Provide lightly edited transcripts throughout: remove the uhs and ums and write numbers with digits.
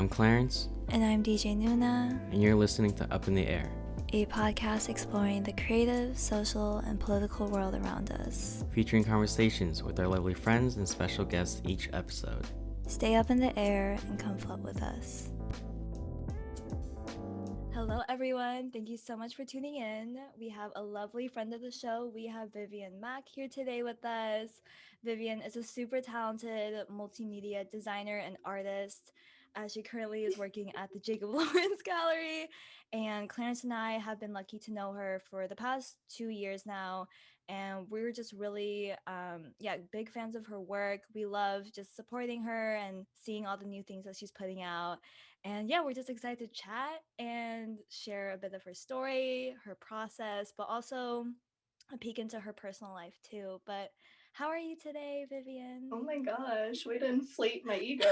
I'm Clarence. And I'm DJ Nuna. And you're listening to Up in the Air, a podcast exploring the creative, social, and political world around us. Featuring conversations with our lovely friends and special guests each episode. Stay up in the air and come float with us. Hello, everyone. Thank you so much for tuning in. We have a lovely friend of the show. We have Vivian Mak here today with us. Vivian is a super talented multimedia designer and artist. She currently is working at the Jacob Lawrence Gallery, and Clarence and I have been lucky to know her for the past 2 years now, and we were just really big fans of her work. We love just supporting her and seeing all the new things that she's putting out. And yeah, we're just excited to chat and share a bit of her story, her process, but also a peek into her personal life too. But how are you today, Vivian? Oh my gosh, way to inflate my ego.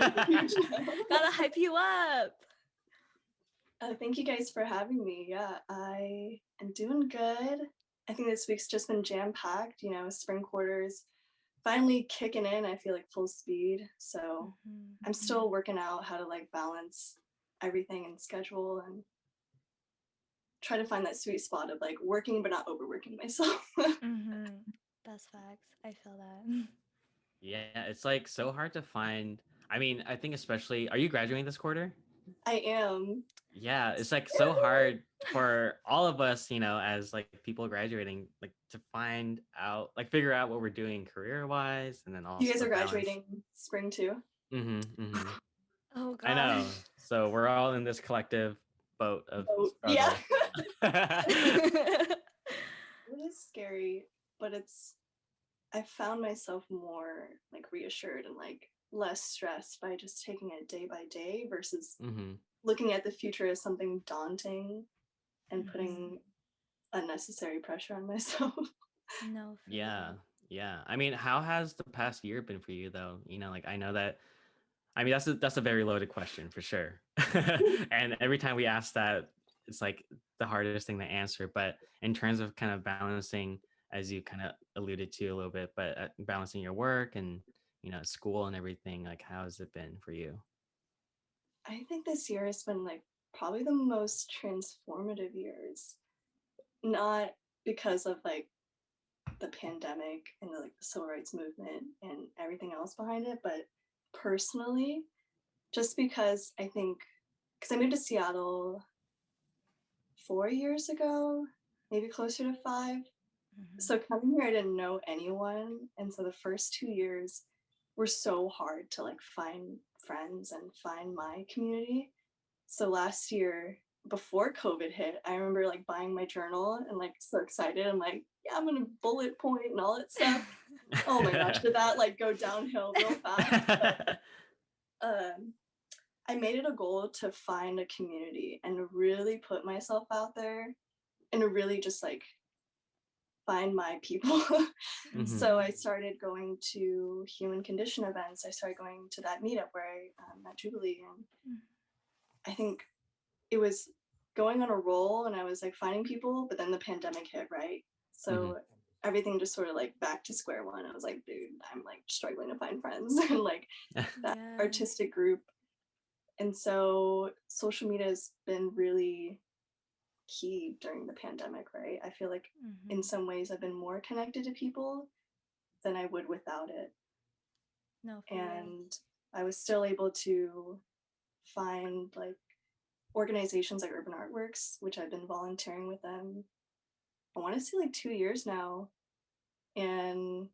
Gotta hype you up. Thank you guys for having me. Yeah, I am doing good. I think this week's just been jam-packed, spring quarters finally kicking in. I feel like full speed. So I'm still working out how to balance everything and schedule and try to find that sweet spot of working but not overworking myself. That's facts. I feel that. Yeah, it's so hard to find. I mean, I think especially, are you graduating this quarter? I am. Yeah, it's so hard for all of us, as people graduating, to find out, figure out what we're doing career-wise, and then also you guys are graduating spring too. Oh god. I know. So we're all in this collective boat of struggle. Yeah. It is scary, but I found myself more reassured and less stressed by just taking it day by day versus looking at the future as something daunting and putting unnecessary pressure on myself. No. Yeah. I mean, how has the past year been for you though? I know that, that's a very loaded question for sure. And every time we ask that, it's the hardest thing to answer. But in terms of kind of balancing, as you kind of alluded to a little bit, but balancing your work and, school and everything, how has it been for you? I think this year has been probably the most transformative years. Not because of the pandemic and the civil rights movement and everything else behind it, but personally, just because I moved to Seattle 4 years ago, maybe closer to 5. So coming here, I didn't know anyone, and so the first 2 years were so hard to find friends and find my community. So last year, before COVID hit, I remember buying my journal and so excited. I'm yeah, I'm gonna bullet point and all that stuff. Oh my gosh, did that go downhill real fast? But, I made it a goal to find a community and really put myself out there and really just find my people. So I started going to human condition events. I started going to that meetup where I met Jubilee, and I think it was going on a roll, and I was finding people, but then the pandemic hit, right? So everything just sort of back to square one. I was dude, I'm struggling to find friends and that artistic group. And so social media has been really key during the pandemic, right? I feel in some ways I've been more connected to people than I would without it. No. And I was still able to find organizations like Urban Artworks, which I've been volunteering with them, I want to say 2 years now. And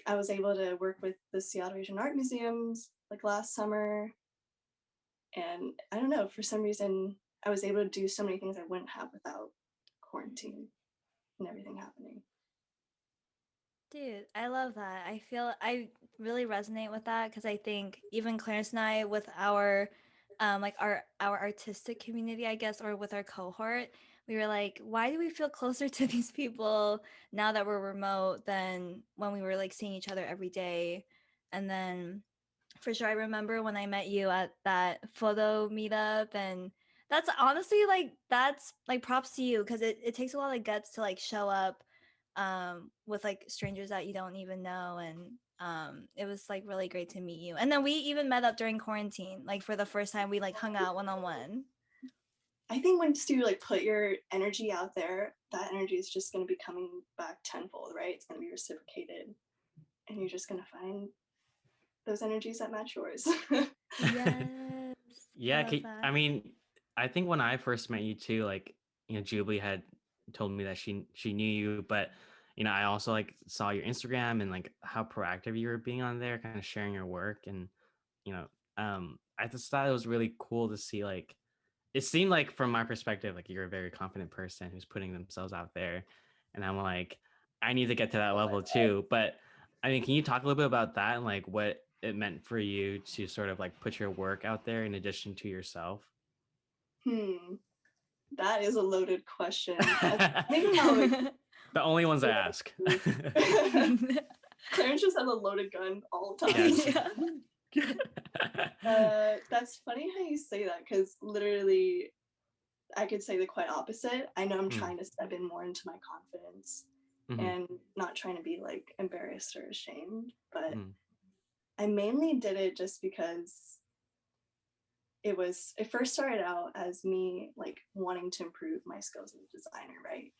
I was able to work with the Seattle Asian Art Museums last summer. And I don't know, for some reason, I was able to do so many things I wouldn't have without quarantine and everything happening. Dude, I love that. I really resonate with that because I think even Clarence and I, with our our artistic community, I guess, or with our cohort, we were why do we feel closer to these people now that we're remote than when we were seeing each other every day? And then for sure, I remember when I met you at that photo meetup, and that's honestly that's props to you because it takes a lot of guts to show up with like strangers that you don't even know, and it was like really great to meet you. And then we even met up during quarantine, like for the first time we like hung out one-on-one. I think once you like put your energy out there, that energy is just going to be coming back tenfold, right? It's going to be reciprocated, and you're just going to find those energies that match yours. Yes. Yeah, Love that. I mean, I think when I first met you too, like, Jubilee had told me that she knew you, but I also like saw your Instagram and like how proactive you were being on there, kind of sharing your work, and you know, I just thought it was really cool to see, like, it seemed like from my perspective, like you're a very confident person who's putting themselves out there, and I'm like, I need to get to that level too. But I mean, can you talk a little bit about that and like what it meant for you to sort of like put your work out there in addition to yourself? That is a loaded question. Maybe how The only ones I ask. Clarence just has a loaded gun all the time. Yes. That's funny how you say that, because literally I could say the quite opposite. I know I'm trying to step in more into my confidence and not trying to be like embarrassed or ashamed, but I mainly did it just because it first started out as me like wanting to improve my skills as a designer, right?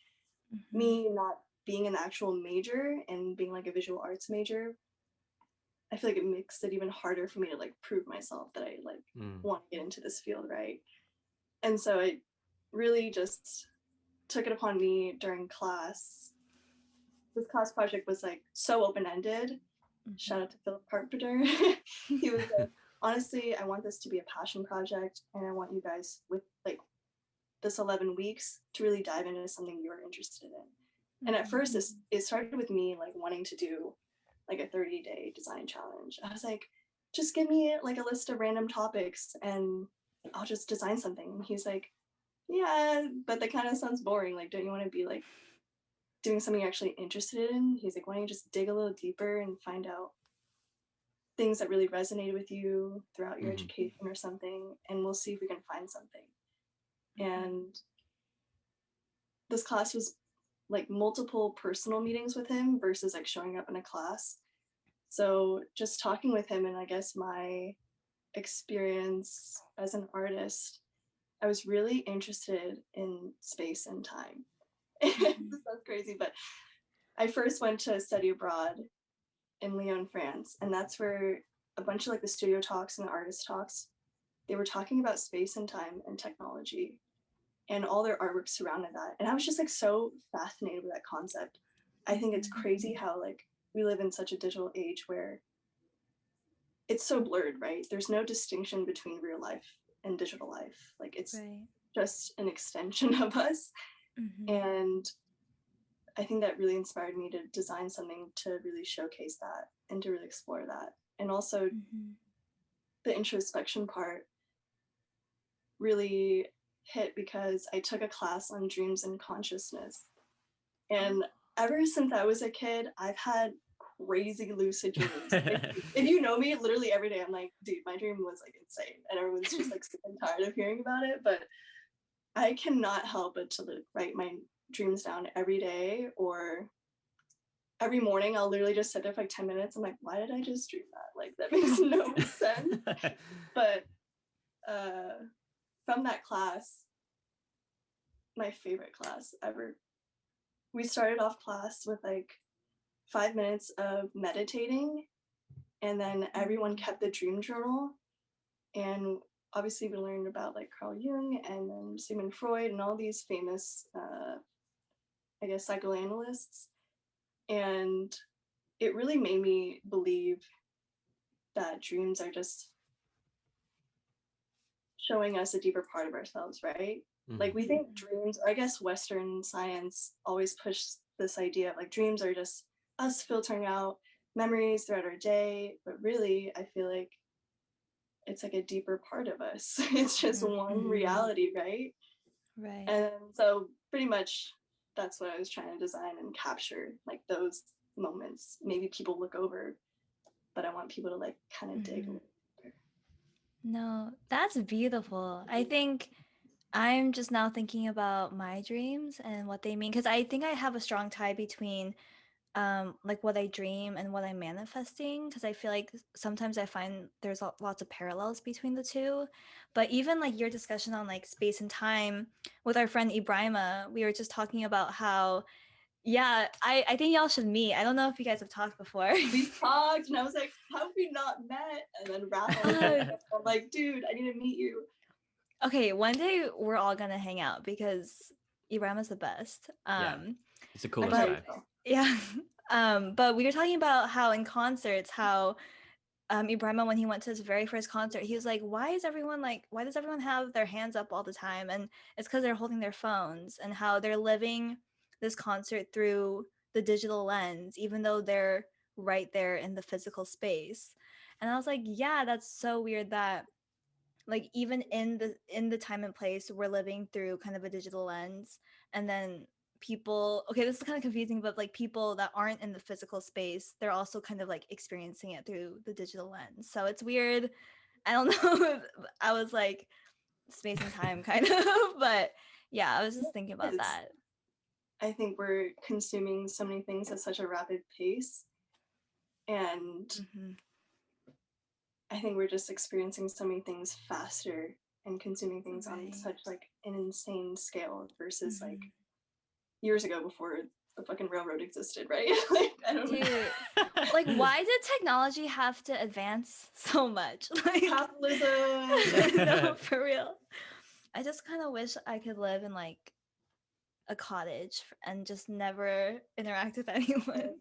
Me not being an actual major and being like a visual arts major, I feel like it makes it even harder for me to like prove myself that I like want to get into this field, right? And so I really just took it upon me during class. This class project was like so open-ended. Shout out to Philip Carpenter. He was like, honestly, I want this to be a passion project, and I want you guys with like this 11 weeks to really dive into something you're interested in. And at first it started with me like wanting to do like a 30-day design challenge. I was like, just give me like a list of random topics and I'll just design something. And he's like, yeah, but that kind of sounds boring. Like, don't you want to be like doing something you're actually interested in? He's like, why don't you just dig a little deeper and find out things that really resonated with you throughout your education or something, and we'll see if we can find something. And this class was like multiple personal meetings with him versus like showing up in a class. So just talking with him, and I guess my experience as an artist, I was really interested in space and time. This sounds crazy, but I first went to study abroad in Lyon, France, and that's where a bunch of like the studio talks and the artist talks, they were talking about space and time and technology, and all their artwork surrounded that. And I was just like so fascinated with that concept. I think it's crazy how like we live in such a digital age where it's so blurred, right? There's no distinction between real life and digital life. Like it's just an extension of us. And I think that really inspired me to design something to really showcase that and to really explore that. And also the introspection part really hit because I took a class on dreams and consciousness. And ever since I was a kid, I've had crazy lucid dreams. If you know me, literally every day I'm like, dude, my dream was like insane. And everyone's just like sick and tired of hearing about it. But I cannot help but to write my dreams down every day, or every morning I'll literally just sit there for like 10 minutes. I'm like, why did I just dream that? Like that makes no sense. But from that class, my favorite class ever, we started off class with like 5 minutes of meditating, and then everyone kept the dream journal. And obviously we learned about like Carl Jung and then Sigmund Freud and all these famous I guess psychoanalysts. And it really made me believe that dreams are just showing us a deeper part of ourselves, right? Like we think dreams, or I guess Western science always push this idea of like dreams are just us filtering out memories throughout our day, but really I feel like it's like a deeper part of us. It's just one reality, right? And so pretty much that's what I was trying to design and capture, like those moments maybe people look over, but I want people to like kind of dig a little deeper. No, that's beautiful. I think I'm just now thinking about my dreams and what they mean because I think I have a strong tie between like what I dream and what I'm manifesting because I feel like sometimes I find there's lots of parallels between the two. But even like your discussion on like space and time with our friend Ibrahima, we were just talking about how yeah, I think y'all should meet. I don't know if you guys have talked before. We talked, and I was like, "How have we not met?" And then Rafa was Oh, like, I'm like, "Dude, I need to meet you." okay, one day we're all gonna hang out because Ibrahim is the best. Yeah, it's the I coolest can But already guy. tell. yeah, but we were talking about how in concerts, how Ibrahim when he went to his very first concert, he was like, why does everyone have their hands up all the time? And it's because they're holding their phones and how they're living this concert through the digital lens, even though they're right there in the physical space. And I was like, yeah, that's so weird that like even in the time and place we're living through kind of a digital lens and then people okay this is kind of confusing but like people that aren't in the physical space they're also kind of like experiencing it through the digital lens so it's weird. I don't know. I was like space and time kind of but yeah I was just thinking about It's, that. I think we're consuming so many things at such a rapid pace, and Hmm. I think we're just experiencing so many things faster and consuming things on Right. such like an insane scale versus like Hmm. years ago before the fucking railroad existed, right? Like I don't know. Dude, like why did technology have to advance so much like Capitalism. no for real. I just kind of wish I could live in like a cottage and just never interact with anyone.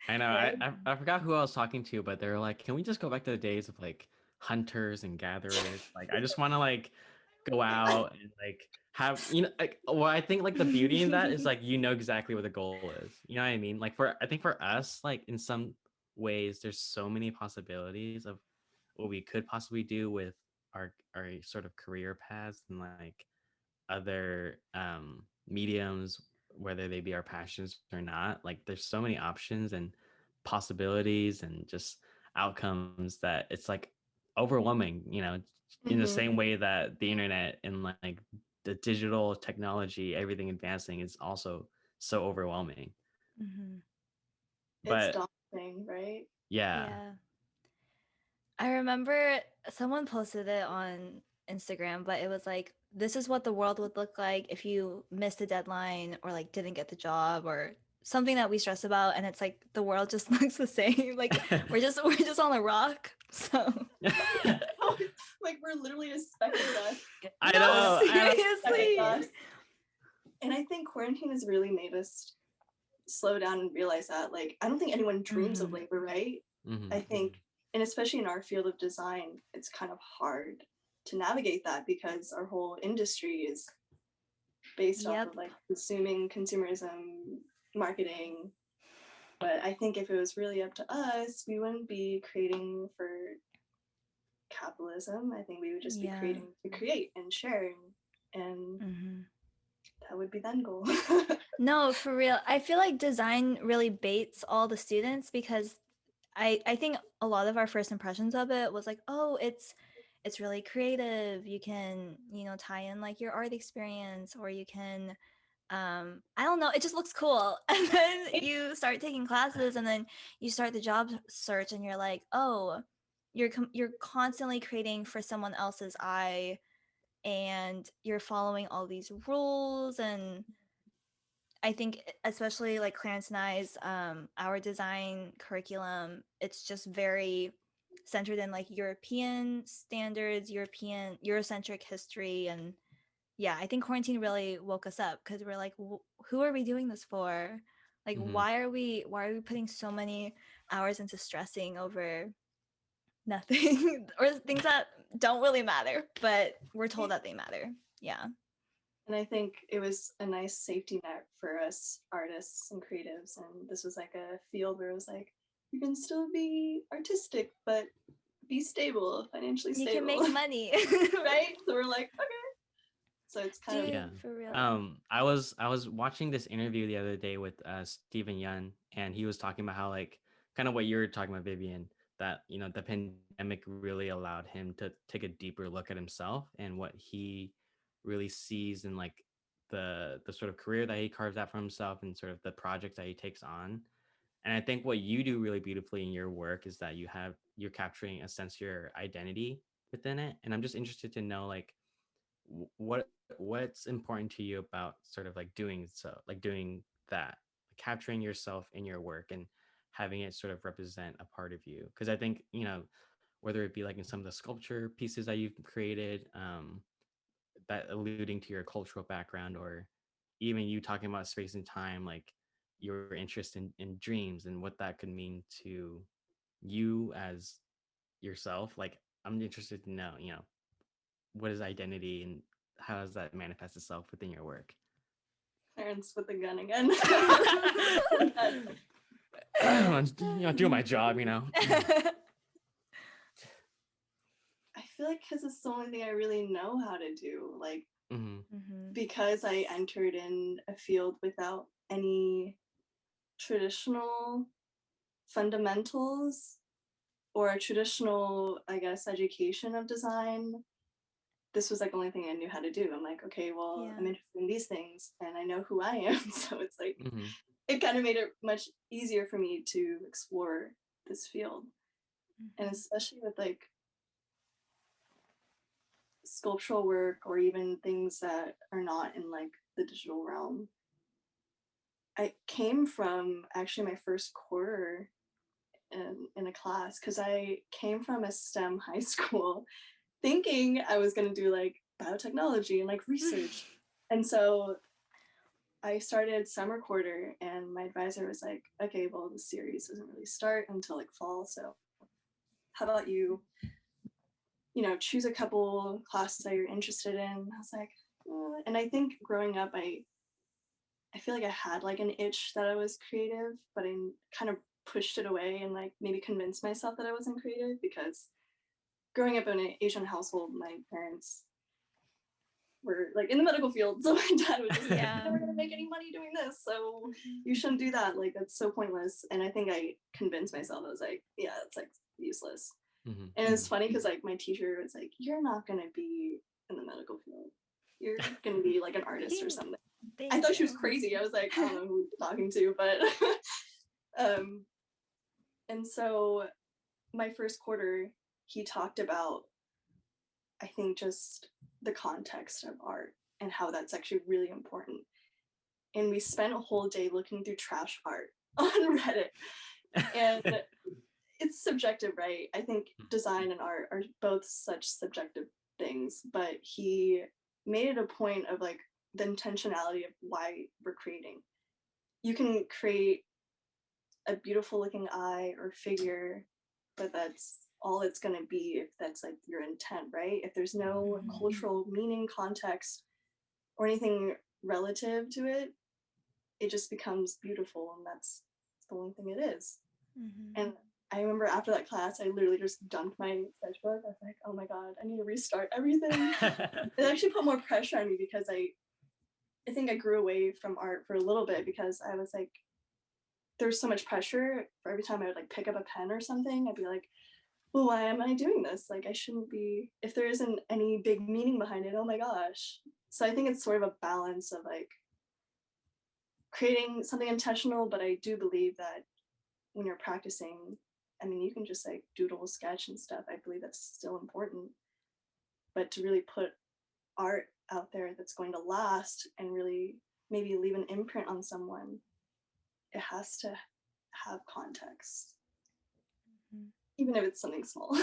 I know. Right? I forgot who I was talking to, but they were like, "Can we just go back to the days of like hunters and gatherers? Like, I just want to like go out and like have like well, I think like the beauty in that is like exactly what the goal is. You know what I mean? Like for I think for us, like in some ways, there's so many possibilities of what we could possibly do with our sort of career paths and like other mediums, whether they be our passions or not. Like there's so many options and possibilities and just outcomes that it's like overwhelming, in the Mm-hmm. same way that the internet and like the digital technology, everything advancing is also so overwhelming. Hmm. It's But daunting, right? yeah. Yeah. I remember someone posted it on Instagram, but it was like, this is what the world would look like if you missed a deadline or like didn't get the job or something that we stress about and it's like the world just looks the same. Like we're just on a rock. So Like we're literally a speck of dust. I no, know. I know. Speck of seriously. dust. And I think quarantine has really made us slow down and realize that. Like, I don't think anyone dreams of Hmm. labor, right? Mhm. I think, and especially in our field of design, it's kind of hard to navigate that because our whole industry is based off Yep. of like consuming, consumerism, marketing. But I think if it was really up to us, we wouldn't be creating for capitalism. I think we would just be Yeah. creating to create and share, and Hmm. that would be the end goal. No, for real. I feel like design really baits all the students because I think a lot of our first impressions of it was like, oh, it's really creative. You can, tie in like your art experience or you can I don't know, it just looks cool. And then you start taking classes and then you start the job search and you're like, oh, you're constantly creating for someone else's eye and you're following all these rules and I think especially like Clarence and I's our design curriculum, it's just very centered in like European standards, European Eurocentric history and yeah, I think quarantine really woke us up because we're like who are we doing this for? Like Mhm. why are we putting so many hours into stressing over nothing or things that don't really matter, but we're told that they matter. Yeah. And I think it was a nice safety net for us artists and creatives. And this was like a field where it was like, you can still be artistic, but be stable, financially You can stable. make money. Right? So we're like, okay. So it's kind of Yeah. Dude, for real. I was watching this interview the other day with Stephen Yun, and he was talking about how like kind of what you were talking about, Vivian, that the pandemic really allowed him to take a deeper look at himself and what he really sees in like the sort of career that he carves out for himself and sort of the project that he takes on. And I think what you do really beautifully in your work is that you're capturing a sense of your identity within it. And I'm just interested to know like what's important to you about sort of like doing that, like capturing yourself in your work and having it sort of represent a part of you. Because I think, whether it be like in some of the sculpture pieces that you've created, that alluding to your cultural background, or even you talking about space and time, like your interest in dreams and what that could mean to you as yourself. Like I'm interested to know, what is identity and how does that manifest itself within your work? Clarence with the gun again. Doing my job, I feel like because it's the only thing I really know how to do. Like, because I entered in a field without any traditional fundamentals or a traditional, I guess, education of design. This was like the only thing I knew how to do. I'm like, okay, well, I'm interested in these things and I know who I am. So it's like, it kind of made it much easier for me to explore this field. And especially with like sculptural work or even things that are not in like the digital realm. I came from actually my first quarter in a class because I came from a STEM high school thinking I was going to do like biotechnology and like research. And so I started summer quarter and my advisor was like, okay, well, the series doesn't really start until like fall. So how about you, choose a couple classes that you're interested in? I was like, and I think growing up, I feel like I had like an itch that I was creative, but I kind of pushed it away and like maybe convinced myself that I wasn't creative because growing up in an Asian household, my parents were like in the medical field. So my dad was just like, you're never gonna make any money doing this. So you shouldn't do that. Like, that's so pointless. And I think I convinced myself, I was like, yeah, it's like useless. And it's funny because like my teacher was like, you're not gonna be in the medical field. You're gonna be like an artist or something. I thought she was crazy. I was like, I don't know who you're talking to, but and so my first quarter, he talked about, I think, just the context of art and how that's actually really important. And we spent a whole day looking through trash art on Reddit. And it's subjective, right? I think design and art are both such subjective things, but he made it a point of like the intentionality of why we're creating. You can create a beautiful looking eye or figure, but that's all it's going to be if that's like your intent, right? If there's no cultural meaning, context, or anything relative to it, it just becomes beautiful, and that's the only thing it is. And I remember after that class, I literally just dumped my sketchbook. I was like, oh my God, I need to restart everything. It actually put more pressure on me because I think I grew away from art for a little bit because I was like, there's so much pressure for every time I would like pick up a pen or something. I'd be like, well, why am I doing this? Like, I shouldn't be, if there isn't any big meaning behind it, oh my gosh. So I think it's sort of a balance of like creating something intentional, but I do believe that when you're practicing, I mean, you can just like doodle, sketch and stuff. I believe that's still important. But to really put art out there that's going to last and really maybe leave an imprint on someone, it has to have context, even if it's something small.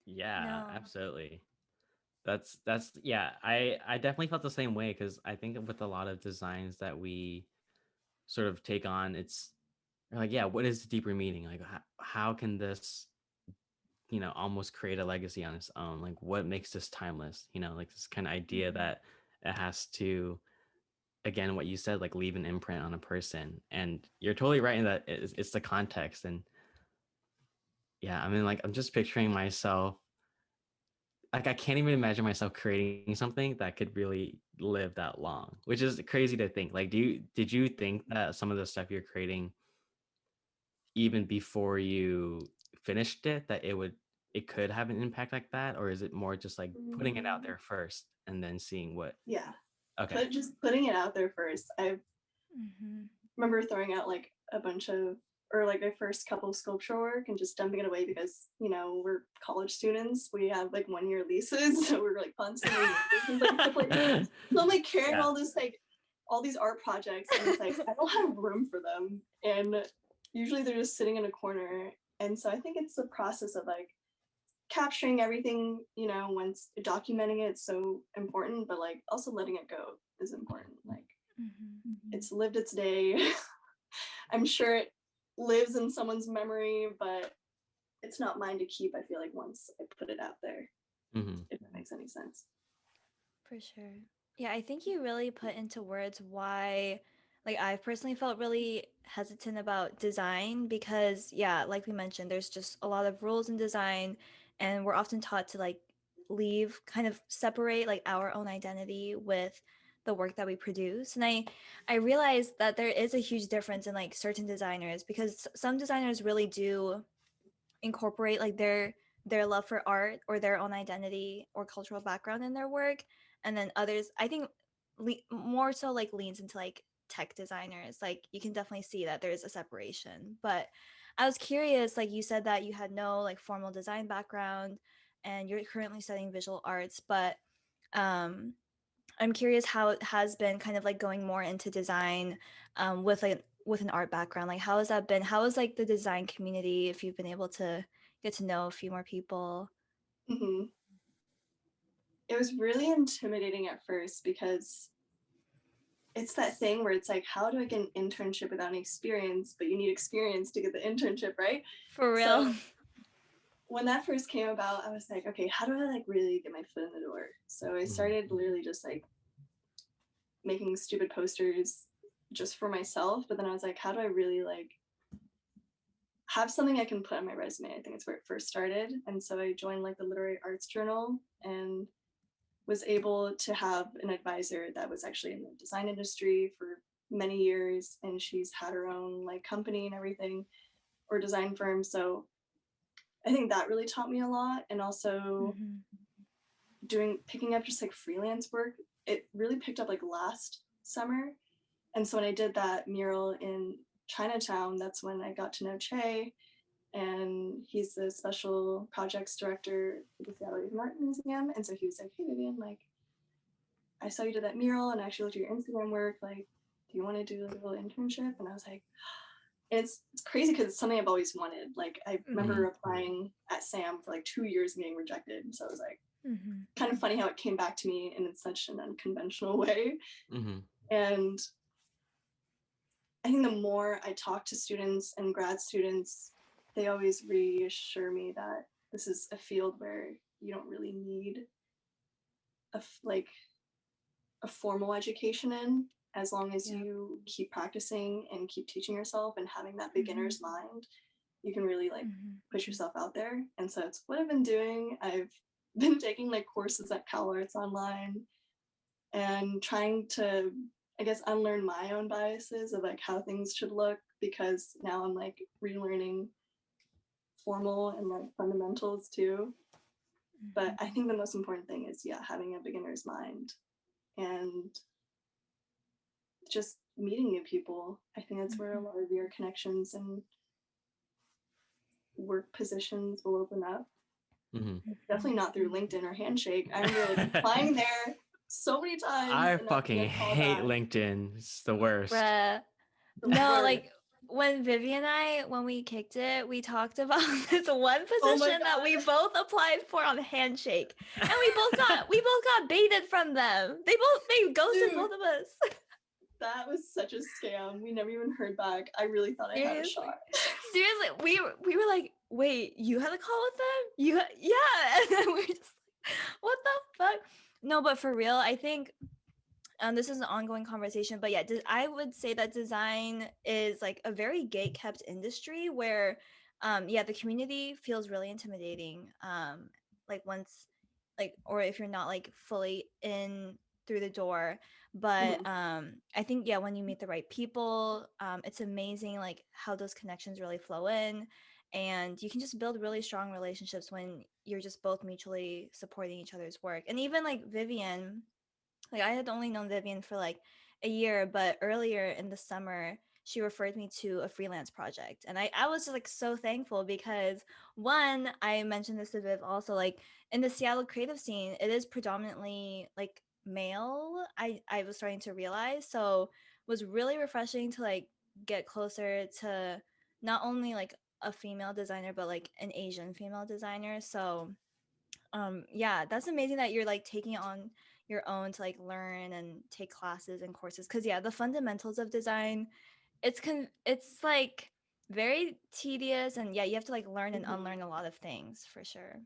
Yeah, absolutely. That's yeah, I definitely felt the same way because I think with a lot of designs that we sort of take on, it's like, yeah, what is the deeper meaning? Like, how can this, almost create a legacy on its own? Like, what makes this timeless? Like this kind of idea that it has to, again, what you said, like leave an imprint on a person. And you're totally right in that it's the context. And yeah, I mean, like, I'm just picturing myself, like, I can't even imagine myself creating something that could really live that long, which is crazy to think. Like, did you think that some of the stuff you're creating, even before you finished it, that it would it could have an impact like that, or is it more just like putting it out Mm, there first and then seeing what? yeah, Okay. just putting it out there first. I Mm-hmm. remember throwing out like a bunch of, or like my first couple of sculpture work and just dumping it away because, you know, we're college students. We have like 1 year leases, so we're like constantly so I'm like carrying Yeah. all this like all these art projects, and it's like I don't have room for them, and usually they're just sitting in a corner. And so I think it's the process of like capturing everything, you know, once documenting it, it's so important, but like also letting it go is important. Like Mm-hmm. it's lived its day. I'm sure it lives in someone's memory, but it's not mine to keep. I feel like once I put it out there, Hmm. if that makes any sense. For sure. Yeah, I think you really put into words why, like, I've personally felt really hesitant about design because, yeah, like we mentioned, there's just a lot of rules in design, and we're often taught to, like, leave, kind of separate, like, our own identity with the work that we produce. And I realized that there is a huge difference in, like, certain designers because some designers really do incorporate like their love for art or their own identity or cultural background in their work, and then others I think more so like leans into like tech designers. Like you can definitely see that there's a separation. But I was curious, like you said that you had no like formal design background and you're currently studying visual arts, but um I'm curious how it has been kind of like going more into design with like with an art background. Like how has that been? How is like the design community if you've been able to get to know a few more people? Hmm. It was really intimidating at first because it's that thing where it's like, how do I get an internship without any experience? But you need experience to get the internship, right? For So real. when that first came about, I was like, okay, how do I like really get my foot in the door? So I Hmm. started literally just like making stupid posters just for myself. But then I was like, how do I really like have something I can put on my resume? I think it's where it first started. And so I joined like the Literary Arts Journal and was able to have an advisor that was actually in the design industry for many years. And she's had her own like company and everything, or design firm. So I think that really taught me a lot. And also Hmm. picking up just like freelance work, it really picked up like last summer. And so when I did that mural in Chinatown, that's when I got to know Che, and he's the special projects director for the Seattle Youth Art Museum. And so he was like, hey Vivian, like I saw you did that mural and I actually looked at your Instagram work, like do you want to do like a little internship? And I was like, and it's crazy because it's something I've always wanted. Like I Hmm. remember applying at SAM for like 2 years and getting rejected. So I was like, Hmm. kind of funny how it came back to me in such an unconventional way. Hmm. And I think the more I talk to students and grad students, they always reassure me that this is a field where you don't really need like a formal education in, as long as Yeah. you keep practicing and keep teaching yourself and having that Hmm. beginner's mind, you can really like Hmm. push yourself out there. And so it's what I've been doing. I've been taking like courses at Cal Arts online and trying to, I guess, unlearn my own biases of like how things should look, because now I'm like relearning formal and like fundamentals too. But I think the most important thing is, yeah, having a beginner's mind and just meeting new people. I think that's where a Hmm. lot of your connections and work positions will open up. Hmm. Definitely not through LinkedIn or Handshake. I remember like applying there so many times I and not fucking getting a call hate back. LinkedIn. It's the worst. Bruh. The No, worst. like when Vivian and I, when we kicked it, we talked about this one Oh my position that we god. both applied for on Handshake, and we both got baited from them. They ghosted Dude, both of us. that was such a scam. We never even heard back. I really thought I had a Seriously, shot. seriously, we were like, wait, you had a call with them? Yeah, and then we're just like, what the fuck? No, but for real, I think this is an ongoing conversation, but yeah, I would say that design is like a very gate kept industry where, yeah, the community feels really intimidating. Like once, like, or if you're not like fully in through the door, but Mhm. I think yeah, when you meet the right people, it's amazing like how those connections really flow in, and you can just build really strong relationships when you're just both mutually supporting each other's work. And even like Vivian, like I had only known Vivian for like a year, but earlier in the summer, she referred me to a freelance project. And I was just like so thankful because one, I mentioned this to Viv also, like in the Seattle creative scene, it is predominantly like male. I was starting to realize. So it was really refreshing to like get closer to not only like a female designer, but like an Asian female designer. So yeah, that's amazing that you're like taking it on your own to like learn and take classes and courses, because yeah, the fundamentals of design, it's like very tedious, and yeah, you have to like learn and unlearn a lot of things for sure.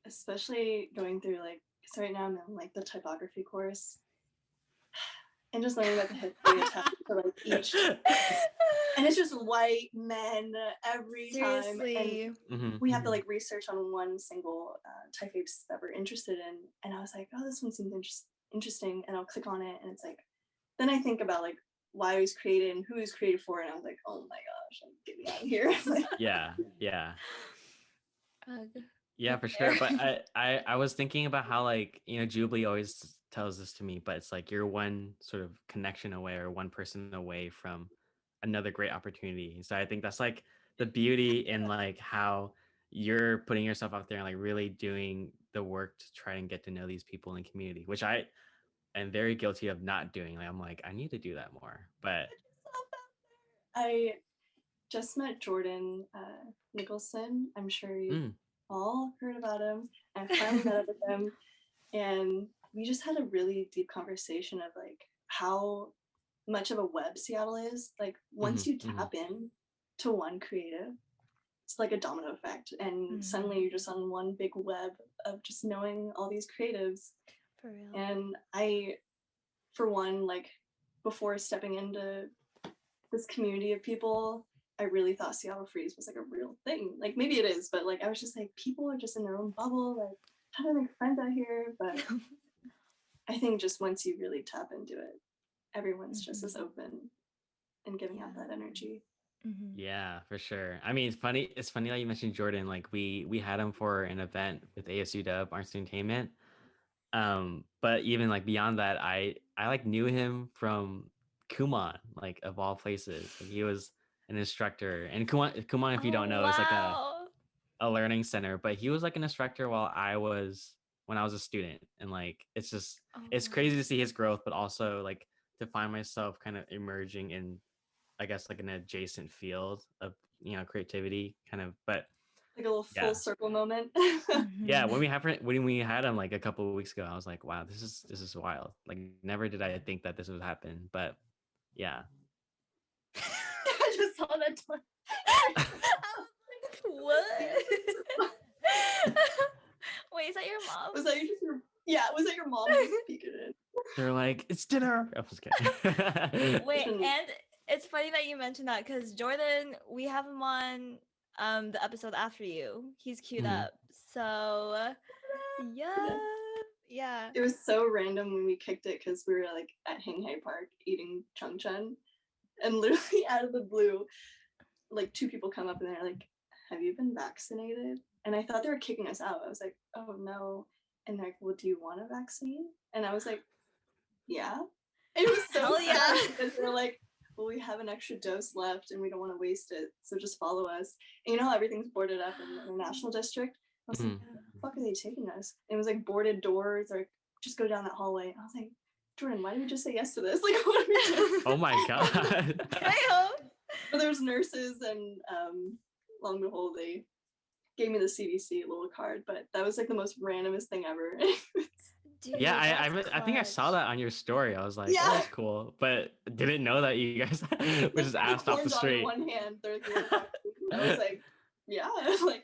Especially going through like, so right now I'm in like the typography course, and just learning about the history attached to like each, and it's just white men every Seriously. time, and we have to like research on one single typeface that we're interested in, and I was like, oh, this one seems interesting, and I'll click on it, and it's like, then I think about like why it was created and who it was created for, and I was like, oh my gosh, get me out of here. Yeah. Ugh. Yeah, for sure. But I was thinking about how, like, Jubilee always tells this to me, but it's like you're one sort of connection away or one person away from another great opportunity. So I think that's like the beauty in like how you're putting yourself out there and like really doing the work to try and get to know these people in the community, which I am very guilty of not doing. Like I'm like, I need to do that more. But I just met Jordan Nicholson. I'm sure you've all heard about him. I finally met up with him, and we just had a really deep conversation of like how much of a web Seattle is. Like once you tap in to one creative, it's like a domino effect, and suddenly you're just on one big web of just knowing all these creatives. For real. And I, for one, like before stepping into this community of people, I really thought Seattle Freeze was like a real thing. Like maybe it is, but like I was just like, people are just in their own bubble. Like, how do I make friends out here? But I think just once you really tap into it, everyone's just as open and giving out that energy. yeah, for sure. I mean, it's funny that you mentioned Jordan. Like we had him for an event with ASU Dub Arts Entertainment. But even like beyond that, I like knew him from Kumon, like of all places. Like he was an instructor, and Kumon, if you don't know, is like a learning center. But he was like an instructor when I was a student, and like it's crazy to see his growth, but also like to find myself kind of emerging in, I guess, like an adjacent field of creativity, kind of. But like a little full circle moment. Yeah, when we had him like a couple of weeks ago, I was like, wow, this is wild. Like never did I think that this would happen, but yeah. I just saw that twice. I was like, what? Wait, is that your mom? Was that your mom peeking in? They're like, it's dinner. I was kidding. Wait, and it's funny that you mentioned that because Jordan, we have him on the episode after you. He's queued up. So yeah. It was so random when we kicked it because we were like at Hanghai Park eating chungchun, and literally out of the blue, like two people come up and they're like, have you been vaccinated? And I thought they were kicking us out. I was like, oh no. And they're like, well, do you want a vaccine? And I was like, yeah. And it was so sad because they're like, well, we have an extra dose left and we don't want to waste it, so just follow us. And you know how everything's boarded up in the international district? I was like, where the fuck are they taking us? And it was like boarded doors, or just go down that hallway. And I was like, Jordan, why did we just say yes to this? Like, what are we doing? Oh my god. But there was nurses, and lo and behold, they gave me the CDC little card. But that was like the most randomest thing ever. Dude, yeah, I think I saw that on your story. I was like, oh, that's cool, but didn't know that you guys were just asked off the street. On one hand, I was like, yeah, like.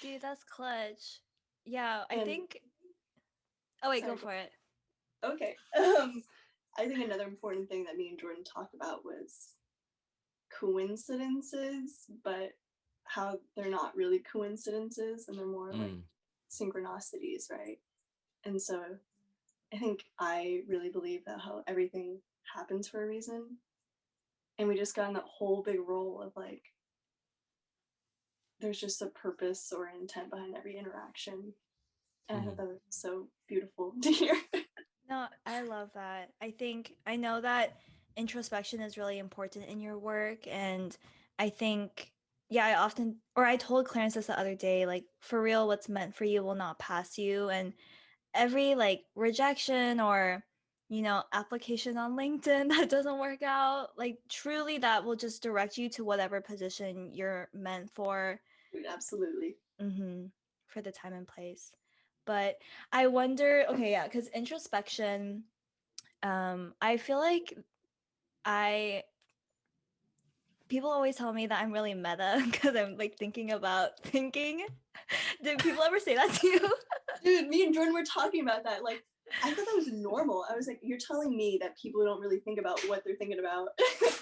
Dude, that's clutch. Yeah, I think. Oh wait, go for it. Okay. I think another important thing that me and Jordan talked about was coincidences, but how they're not really coincidences and they're more like synchronicities, right? And so I think I really believe that how everything happens for a reason. and we just got in that whole big role of like there's just a purpose or an intent behind every interaction. And I thought that was so beautiful to hear. No, I love that. I know that introspection is really important in your work. And I think, yeah, I told Clarence this the other day, like, for real, what's meant for you will not pass you. And every like rejection or, application on LinkedIn that doesn't work out, like, truly that will just direct you to whatever position you're meant for. Absolutely. For the time and place. But I wonder, okay, yeah, because introspection, I feel like people always tell me that I'm really meta because I'm like thinking about thinking. Did people ever say that to you? Dude, me and Jordan were talking about that. Like, I thought that was normal. I was like, you're telling me that people don't really think about what they're thinking about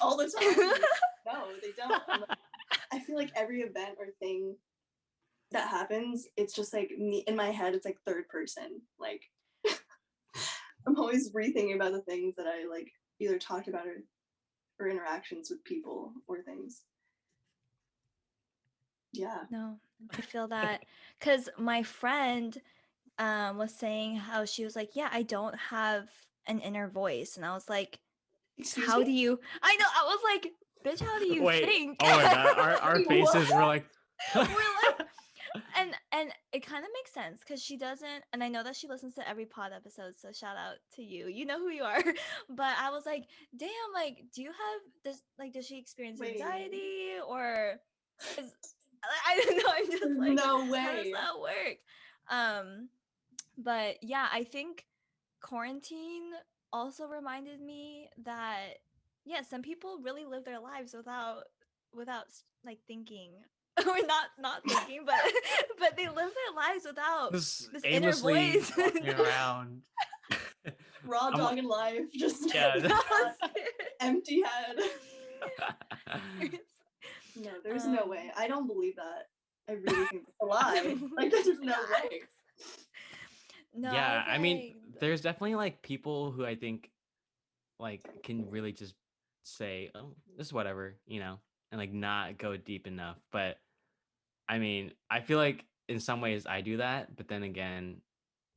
all the time. Like, no, they don't. Like, I feel like every event or thing that happens, it's just like me in my head, it's like third person. Like, I'm always rethinking about the things that I like either talked about or interactions with people or things. Yeah. No, I feel that because my friend was saying how she was like, yeah, I don't have an inner voice. And I was like, Excuse how me? do you, I know, I was like, bitch, how do you Wait, think? oh my god, our Wait, faces were like, We're like, and it kind of makes sense because she doesn't, and I know that she listens to every pod episode, so shout out to you. You know who you are. But I was like, damn, like, does she experience Wait. anxiety or I don't know. I'm just like, No how does way. that work? But yeah, I think quarantine also reminded me that yeah, some people really live their lives without like thinking or not thinking, but they live their lives without just this inner aimlessly voice. walking around. Raw I'm dog in life, just Yeah. empty head. No, there's no way. I don't believe that. I really think it's a lie. Like, there's no way. No, Yeah, I mean, like, there's definitely like people who I think like can really just say, "Oh, this is whatever," and like not go deep enough. But I mean, I feel like in some ways I do that, but then again,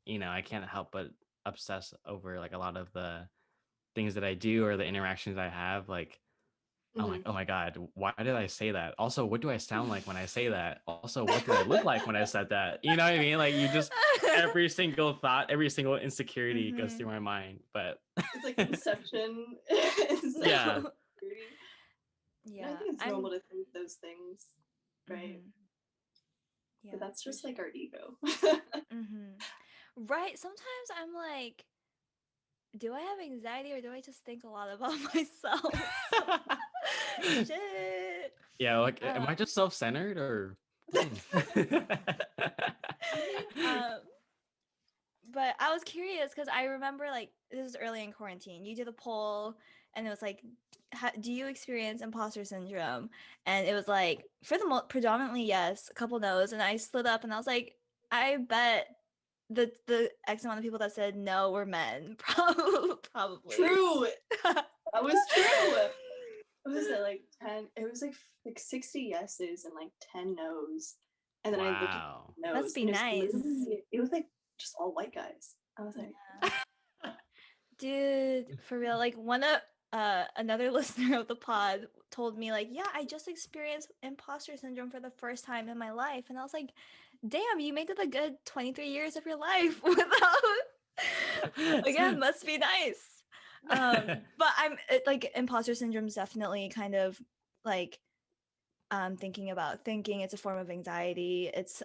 I can't help but obsess over like a lot of the things that I do or the interactions I have. Like, I'm like, oh my God, why did I say that? Also, what do I sound like when I say that? Also, what did I look like when I said that? You know what I mean? Like, you just, every single thought, every single insecurity goes through my mind. But it's like Inception. Yeah. Yeah, I think it's normal to think those things, right? Yeah, but that's just like our ego. Right. Sometimes I'm like, do I have anxiety or do I just think a lot about myself? Shit. Yeah, like, am I just self-centered or? But I was curious because I remember like this is early in quarantine. You did a poll and it was like, do you experience imposter syndrome? And it was like for the predominantly yes, a couple no's, and I slid up and I was like, I bet the X amount of people that said no were men. Probably. True. That was true. What was it, like 10? It was like 60 yeses and like 10 nos. And then I looked at the nos. Must be nice. It was like just all white guys. I was like, dude, for real. Like one of another listener of the pod told me like, yeah, I just experienced imposter syndrome for the first time in my life, and I was like, damn, you made it a good 23 years of your life without. Again, must be nice. But like imposter syndrome is definitely kind of like thinking about thinking. It's a form of anxiety. It's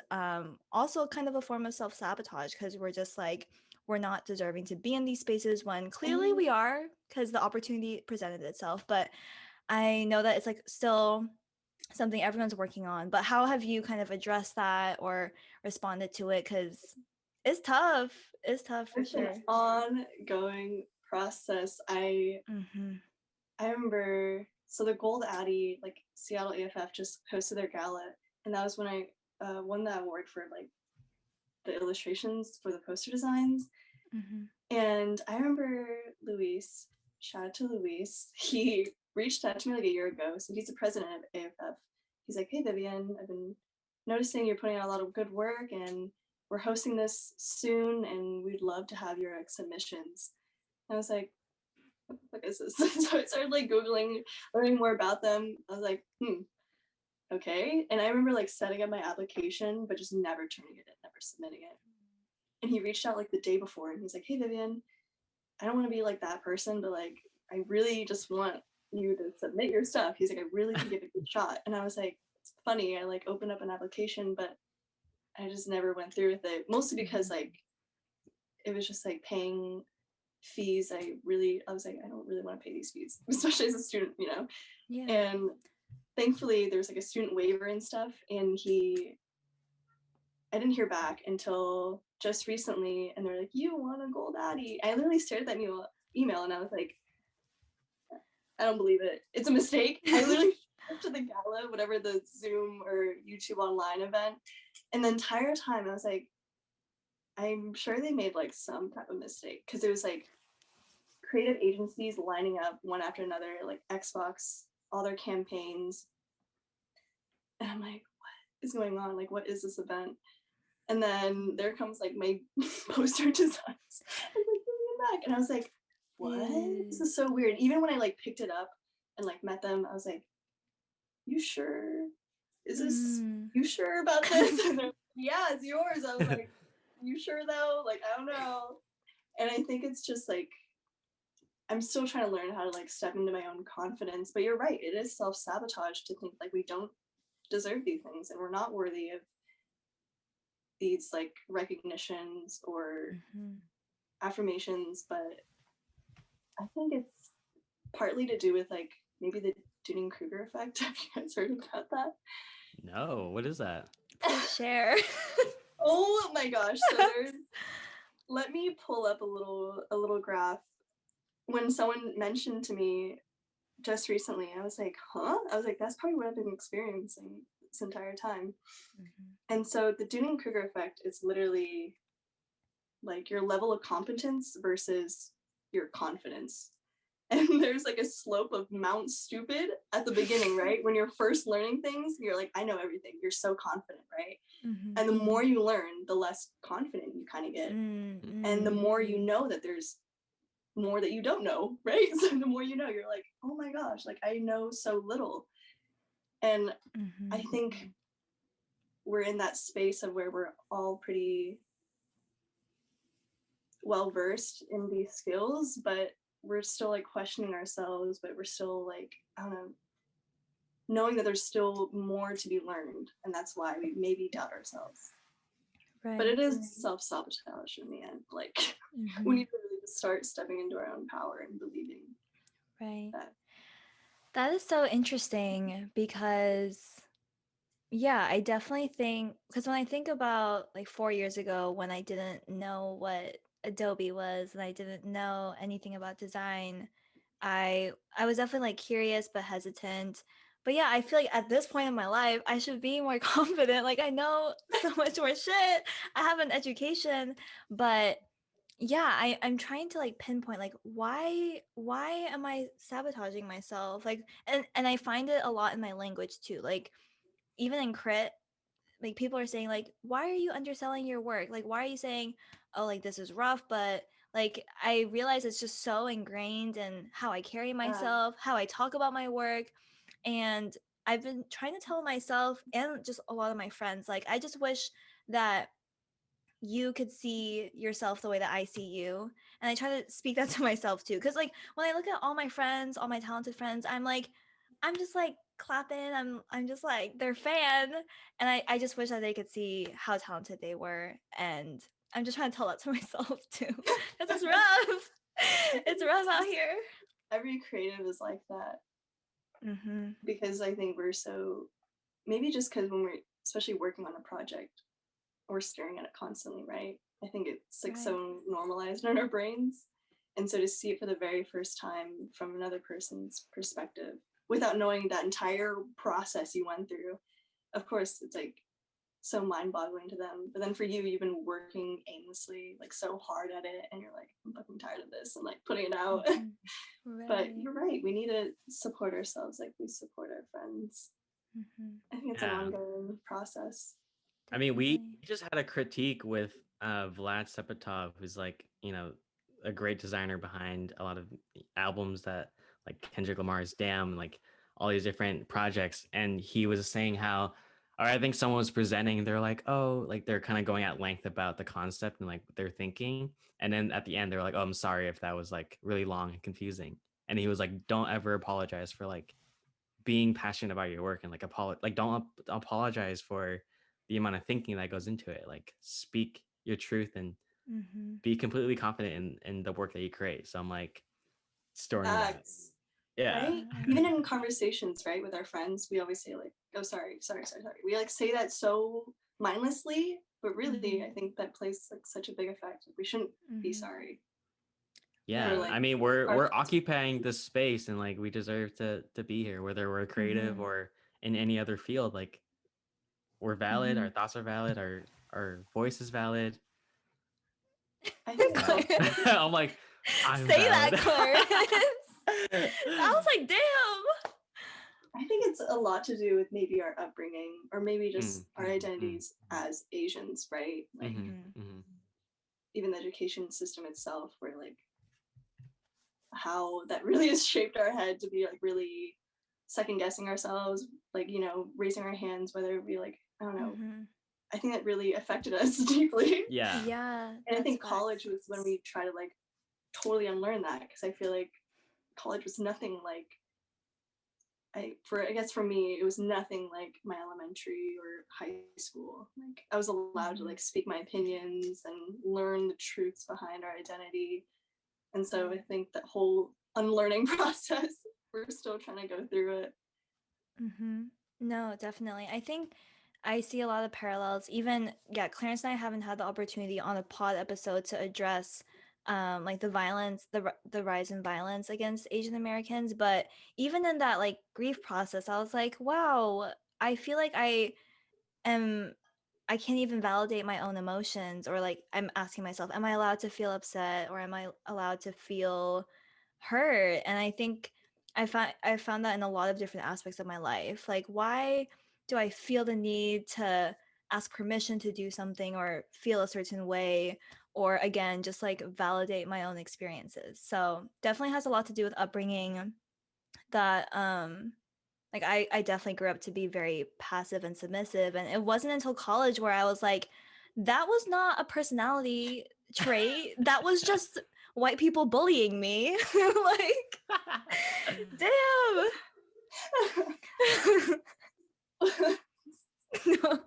also kind of a form of self-sabotage because we're just like we're not deserving to be in these spaces when clearly we are because the opportunity presented itself. But I know that it's like still something everyone's working on. But how have you kind of addressed that or responded to it? Because it's tough. It's tough for sure. An ongoing process. I remember, so the Gold Addy, like Seattle AFF just hosted their gala, and that was when I won the award for like the illustrations for the poster designs. And I remember Luis, shout out to Luis, he reached out to me like a year ago. So he's the president of AFF. He's like, hey Vivian, I've been noticing you're putting out a lot of good work, and we're hosting this soon, and we'd love to have your submissions. And I was like, what is this? So I started like Googling, learning more about them. I was like, okay. And I remember like setting up my application, but just never turning it in, never submitting it. And he reached out like the day before, and he's like, hey Vivian, I don't want to be like that person, but like, I really just want you to submit your stuff. He's like, I really think give it a good shot. And I was like, it's funny. I like opened up an application, but I just never went through with it. Mostly because like, it was just like paying fees. I was like, I don't really want to pay these fees, especially as a student, you know? Yeah. And thankfully there was like a student waiver and stuff. And I didn't hear back until just recently. And they're like, you want a gold Addy? I literally stared at that email and I was like, I don't believe it. It's a mistake. I literally went to the gala, whatever the Zoom or YouTube online event. And the entire time I was like, I'm sure they made like some type of mistake, because it was like creative agencies lining up one after another, like Xbox, all their campaigns. And I'm like, what is going on? Like, what is this event? And then there comes like my poster designs. I was like, Vivian Mak. And I was like, what? This is so weird. Even when I like picked it up and like met them, I was like, you sure? You sure about this? And they're like, yeah, it's yours. I was like, you sure though? Like, I don't know. And I think it's just like, I'm still trying to learn how to like step into my own confidence. But you're right, it is self-sabotage to think like we don't deserve these things and we're not worthy of these like recognitions or affirmations. But I think it's partly to do with like maybe the Dunning-Kruger effect. Have you guys heard about that? No, what is that? Please share. Oh my gosh. So let me pull up a little graph. When someone mentioned to me just recently, I was like, huh? I was like, that's probably what I've been experiencing this entire time. And so the Dunning-Kruger effect is literally like your level of competence versus your confidence. And there's like a slope of Mount Stupid at the beginning, right? When you're first learning things, you're like, I know everything. You're so confident, right? And the more you learn, the less confident you kind of get. And the more you know that there's more that you don't know, right? So the more you know, you're like, oh my gosh, like I know so little. And I think we're in that space of where we're all pretty well versed in these skills, but we're still like questioning ourselves, but we're still like, I don't know, knowing that there's still more to be learned. And that's why we maybe doubt ourselves. Right. But it is self-sabotage in the end. Like we need to really just start stepping into our own power and believing. Right. That is so interesting because, yeah, I definitely think, because when I think about like 4 years ago when I didn't know what Adobe was and I didn't know anything about design, I was definitely like curious but hesitant. But yeah, I feel like at this point in my life, I should be more confident. Like I know so much more shit. I have an education, but yeah, I'm trying to like pinpoint like why am I sabotaging myself? Like and I find it a lot in my language too. Like even in crit, like people are saying like, why are you underselling your work? Like why are you saying, oh, like this is rough? But like I realize it's just so ingrained in how I carry myself, how I talk about my work. And I've been trying to tell myself and just a lot of my friends, like I just wish that you could see yourself the way that I see you. And I try to speak that to myself too. Cause like when I look at all my friends, all my talented friends, I'm just like clapping. I'm just like their fan. And I just wish that they could see how talented they were. And I'm just trying to tell that to myself too. Cause it's rough. It's rough out here. Every creative is like that. Because I think we're so, maybe just because when we're especially working on a project, we're staring at it constantly, right? I think it's like so normalized in our brains. And so to see it for the very first time from another person's perspective without knowing that entire process you went through, of course, it's like so mind-boggling to them. But then for you, you've been working aimlessly, like so hard at it, and you're like, I'm fucking tired of this, and like putting it out. Right. But you're right, we need to support ourselves like we support our friends. I think it's an ongoing process. I mean, we just had a critique with Vlad Sepetov, who's like, you know, a great designer behind a lot of albums that like Kendrick Lamar's Damn, like all these different projects. And he was saying how, or I think someone was presenting, they're like, oh, like they're kind of going at length about the concept and like what they're thinking. And then at the end, they're like, oh, I'm sorry if that was like really long and confusing. And he was like, don't ever apologize for like being passionate about your work and like don't apologize for the amount of thinking that goes into it. Like speak your truth and be completely confident in the work that you create. So I'm like storing that. Yeah. Right? Even in conversations, right, with our friends, we always say like, oh, sorry. We like say that so mindlessly, but really I think that plays like such a big effect. Like, we shouldn't be sorry. Yeah, like, I mean, we're occupying this space, and like we deserve to be here, whether we're creative or in any other field. Like we're valid, our thoughts are valid, our voice is valid. I think I'm like, I'm say valid. that, Clarence. I was like, damn. I think it's a lot to do with maybe our upbringing, or maybe just our identities as Asians, right? Like even the education system itself, where like how that really has shaped our head to be like really second guessing ourselves, like, you know, raising our hands, whether it be like, I don't know. I think that really affected us deeply. Yeah. And I think college was when we try to like totally unlearn that, because I feel like college was nothing like I guess for me it was nothing like my elementary or high school. Like I was allowed to like speak my opinions and learn the truths behind our identity. And so I think that whole unlearning process, we're still trying to go through it. No, definitely. I think I see a lot of parallels. Even Clarence and I haven't had the opportunity on a pod episode to address like the violence, the rise in violence against Asian Americans, but even in that like grief process, I was like, wow, I feel like I can't even validate my own emotions, or like I'm asking myself, am I allowed to feel upset, or am I allowed to feel hurt? And I think I found that in a lot of different aspects of my life. Like, why do I feel the need to ask permission to do something or feel a certain way, or again just like validate my own experiences? So definitely has a lot to do with upbringing, that like I definitely grew up to be very passive and submissive, and it wasn't until college where I was like, that was not a personality trait, that was just white people bullying me. Like, damn.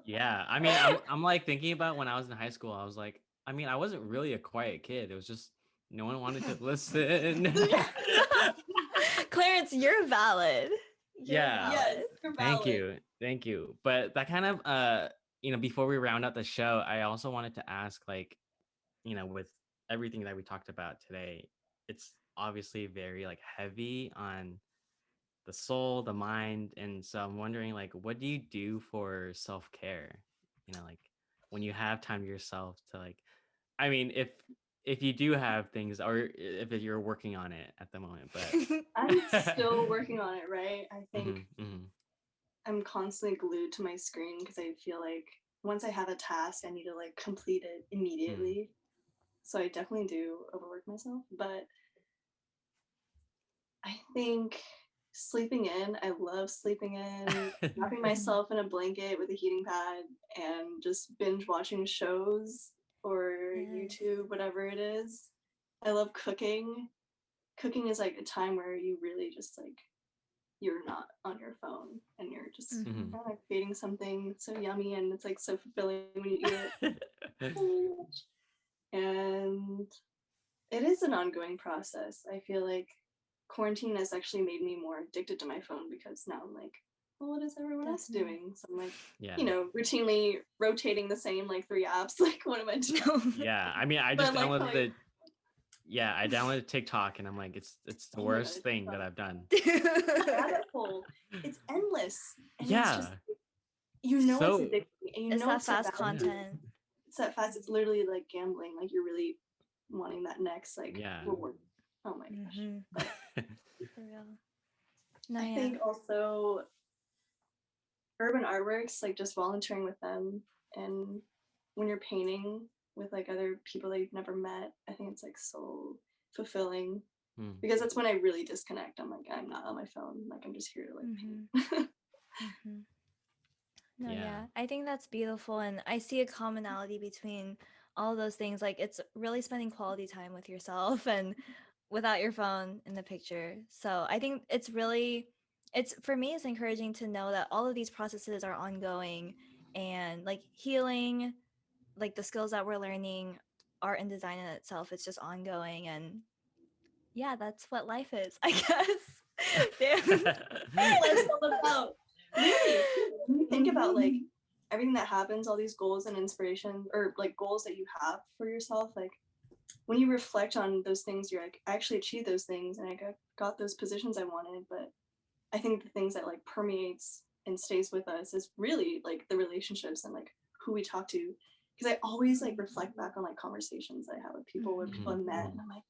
Yeah, I mean, I'm like thinking about when I was in high school. I was like, I mean, I wasn't really a quiet kid. It was just no one wanted to listen. Clarence, you're valid. Yeah. Yes, you're valid. Thank you. But that kind of you know, before we round out the show, I also wanted to ask, like, you know, with everything that we talked about today, it's obviously very like heavy on the soul, the mind. And so I'm wondering, like, what do you do for self-care? You know, like when you have time to yourself to like, I mean, if you do have things, or if you're working on it at the moment, but I'm still working on it, right? I think I'm constantly glued to my screen because I feel like once I have a task, I need to like complete it immediately. So I definitely do overwork myself, but I think sleeping in, I love sleeping in, wrapping myself in a blanket with a heating pad and just binge watching shows or YouTube, whatever it is. I love cooking. Cooking is like a time where you really just like, you're not on your phone and you're just kind of creating something so yummy, and it's like so fulfilling when you eat it. And it is an ongoing process. I feel like quarantine has actually made me more addicted to my phone, because now I'm like, well, what is everyone else doing? So I'm like, you know, routinely rotating the same like 3 apps. Like, what am I doing? Yeah, I mean, I just downloaded I downloaded TikTok, and I'm like, it's the worst thing that I've done. Rabbit hole. It's endless. And it's just, you know it's So addicting, and you It's know that it's that fast bad for you. content. It's that fast. It's literally like gambling. Like you're really wanting that next like yeah. reward. Oh my gosh. Mm-hmm. But For real. No, I yeah. think also urban artworks, like just volunteering with them, and when you're painting with like other people that you've never met, I think it's like so fulfilling, Hmm. because that's when I really disconnect. I'm like, I'm not on my phone. Like I'm just here to like paint. Mm-hmm. No, Yeah. yeah. I think that's beautiful. And I see a commonality between all those things. Like it's really spending quality time with yourself and without your phone in the picture. So I think it's really, it's for me, it's encouraging to know that all of these processes are ongoing and like healing, like the skills that we're learning, art and design in itself, it's just ongoing. And yeah, that's what life is, I guess. Damn. Life's all about. Really, when you think about like everything that happens, all these goals and inspiration, or like goals that you have for yourself, like when you reflect on those things, you're like, I actually achieved those things, and I got those positions I wanted. But I think the things that like permeates and stays with us is really like the relationships and like who we talk to. Because I always like reflect back on like conversations I have with people where people I've met, and I'm like,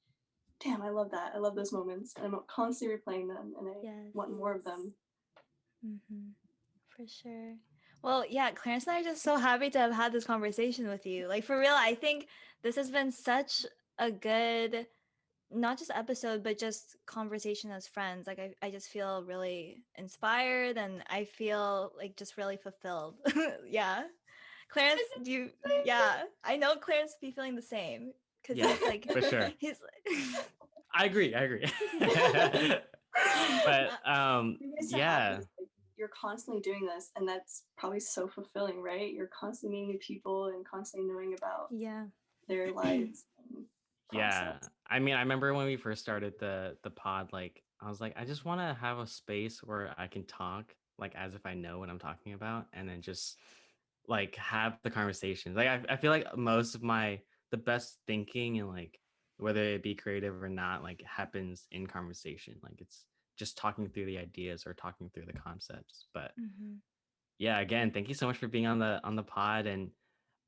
damn, I love that. I love those moments, and I'm constantly replaying them, and I Yes. want more of them. Mm-hmm. For sure. Well, yeah, Clarence and I are just so happy to have had this conversation with you. Like, for real, I think this has been such a good, not just episode, but just conversation as friends. Like, I just feel really inspired and I feel like just really fulfilled. Yeah. Clarence, do you, yeah, I know Clarence be feeling the same because Yeah, he's like, for sure. he's like, I agree. But You guys to have yeah. this, like, you're constantly doing this, and that's probably so fulfilling, right? You're constantly meeting new people and constantly knowing about yeah. their lives and Yeah. process. I mean, I remember when we first started the pod, like I was like, I just want to have a space where I can talk like as if I know what I'm talking about, and then just like have the conversations. Like I feel like most of the best thinking and like whether it be creative or not, like happens in conversation. Like it's just talking through the ideas or talking through the concepts. But Mm-hmm. yeah, again, thank you so much for being on the pod. And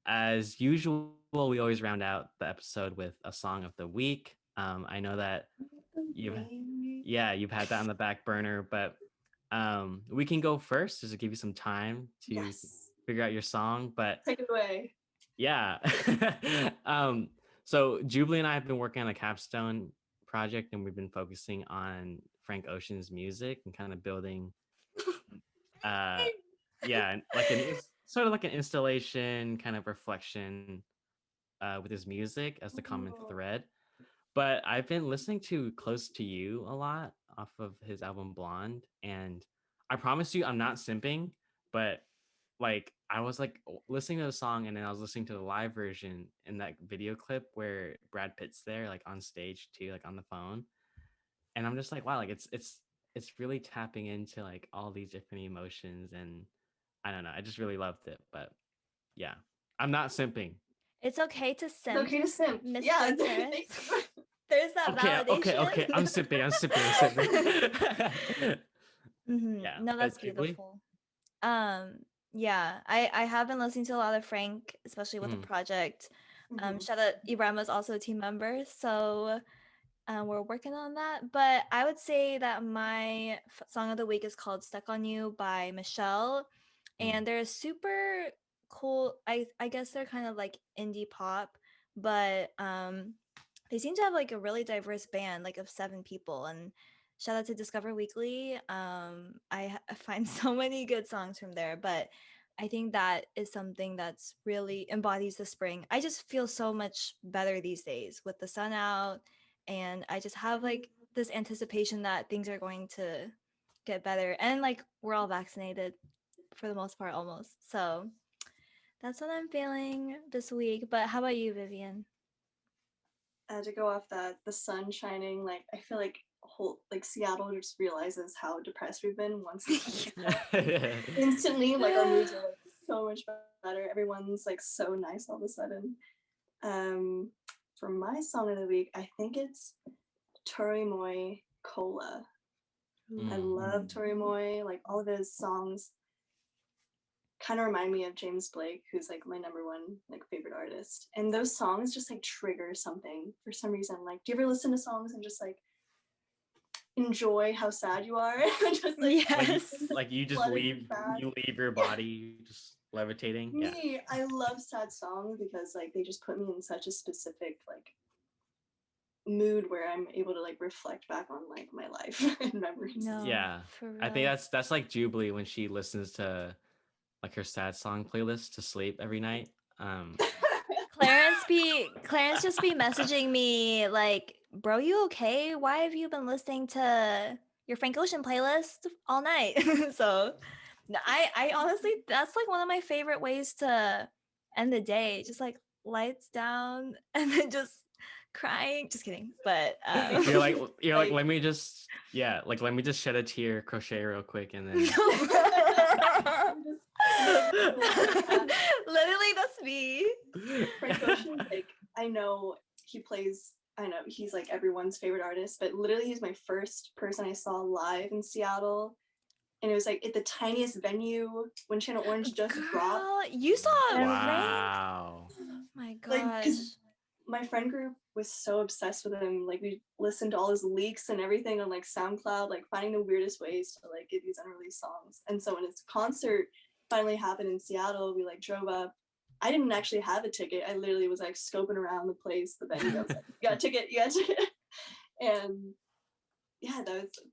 as usual, we always round out the episode with a song of the week. I know that you've you've had that on the back burner, but we can go first just to give you some time to Yes. figure out your song. But Take it away. yeah. So Jubilee and I have been working on a capstone project, and we've been focusing on Frank Ocean's music and kind of building uh yeah, like sort of like an installation kind of reflection with his music as the common thread. But I've been listening to Close to You a lot off of his album Blonde, and I promise you I'm not simping, but like I was like listening to the song, and then I was listening to the live version in that video clip where Brad Pitt's there like on stage too, like on the phone. And I'm just like, wow, like it's really tapping into like all these different emotions, and I don't know, I just really loved it. But yeah, I'm not simping. It's okay to It's simp, okay to simp. Mr. Yeah. Clarence. There's that Okay. validation. I'm sipping. Yeah, No, that's but Jubilee. beautiful. Um, yeah, I have been listening to a lot of Frank, especially with the Mm, project. Mhm. Shout out Ibrahim is also a team member, so we're working on that. But I would say that my song of the week is called "Stuck on You" by Michelle, mm, and they're super cool. I guess they're kind of like indie pop, but they seem to have like a really diverse band, like of 7 people. And shout out to Discover Weekly. I find so many good songs from there, but I think that is something that's really embodies the spring. I just feel so much better these days with the sun out, and I just have like this anticipation that things are going to get better. And like we're all vaccinated for the most part almost. So that's what I'm feeling this week. But how about you, Vivian? To go off that, the sun shining, like I feel like whole like Seattle just realizes how depressed we've been once the sun came out. Instantly, like our moods are like so much better. Everyone's like so nice all of a sudden. Um, for my song of the week, I think it's Tori Moy Cola. I mm, love Tori Moy. Like all of his songs kind of remind me of James Blake, who's like my number one like favorite artist. And those songs just like trigger something for some reason. Like, do you ever listen to songs and just like enjoy how sad you are? Just like Yes. Like you just flooded leave sad. your body just levitating. Yeah. Me, I love sad songs because like they just put me in such a specific like mood where I'm able to like reflect back on like my life and memories. No. Yeah. For I think real. that's like Jubilee when she listens to like her sad song playlist to sleep every night. Clarence just be messaging me like, bro, you okay? Why have you been listening to your Frank Ocean playlist all night? So I honestly, that's like one of my favorite ways to end the day. Just like lights down and then just crying. Just kidding. But you're like Like- let me just let me just shed a tear, crochet real quick, and then literally that's me. Frank Ocean, like I know he's like everyone's favorite artist, but literally he's my first person I saw live in Seattle. And it was like at the tiniest venue when Channel Orange just dropped. Girl, you saw Frank? Wow. Oh my Like, gosh. 'cause my friend group was so obsessed with him. Like we listened to all his leaks and everything on like SoundCloud, like finding the weirdest ways to like get these unreleased songs. And so when his concert finally happened in Seattle, we like drove up. I didn't actually have a ticket. I literally was like scoping around the place, the venue. I was like, you got a ticket, you got a ticket. And yeah,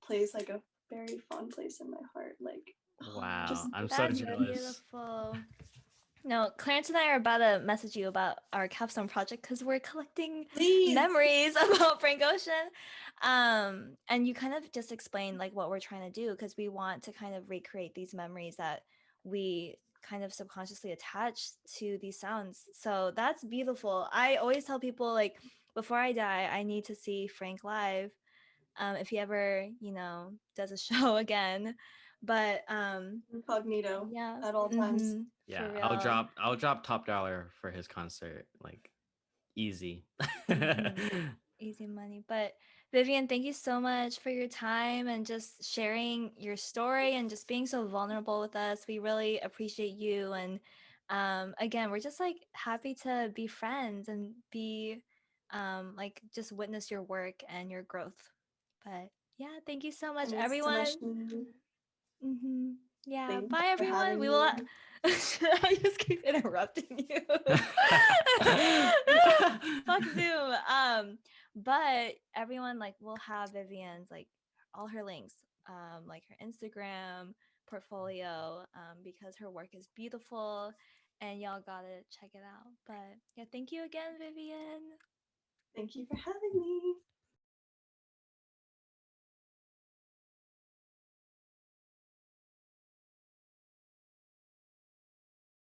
place like a very fond place in my heart. Like Wow. just I'm so That's jealous. beautiful. No, Clarence and I are about to message you about our capstone project because we're collecting please. memories about Frank Ocean. And you kind of just explained like what we're trying to do because we want to kind of recreate these memories that we kind of subconsciously attach to these sounds. So that's beautiful. I always tell people like before I die, I need to see Frank live. If he ever, does a show again. But Incognito yeah. at all times. Mhm, Yeah, for I'll drop top dollar for his concert, like easy. Mhm. Easy money. But Vivian, thank you so much for your time and just sharing your story and just being so vulnerable with us. We really appreciate you. And again, we're just like happy to be friends and be like just witness your work and your growth. But yeah, thank you so much, Thanks so much. everyone. Yeah, Thanks bye for everyone. having We will. me. I just keep interrupting you. Fuck Zoom. But everyone like will have Vivian's like all her links, like her Instagram portfolio, because her work is beautiful, and y'all gotta check it out. But yeah, thank you again, Vivian. Thank you for having me.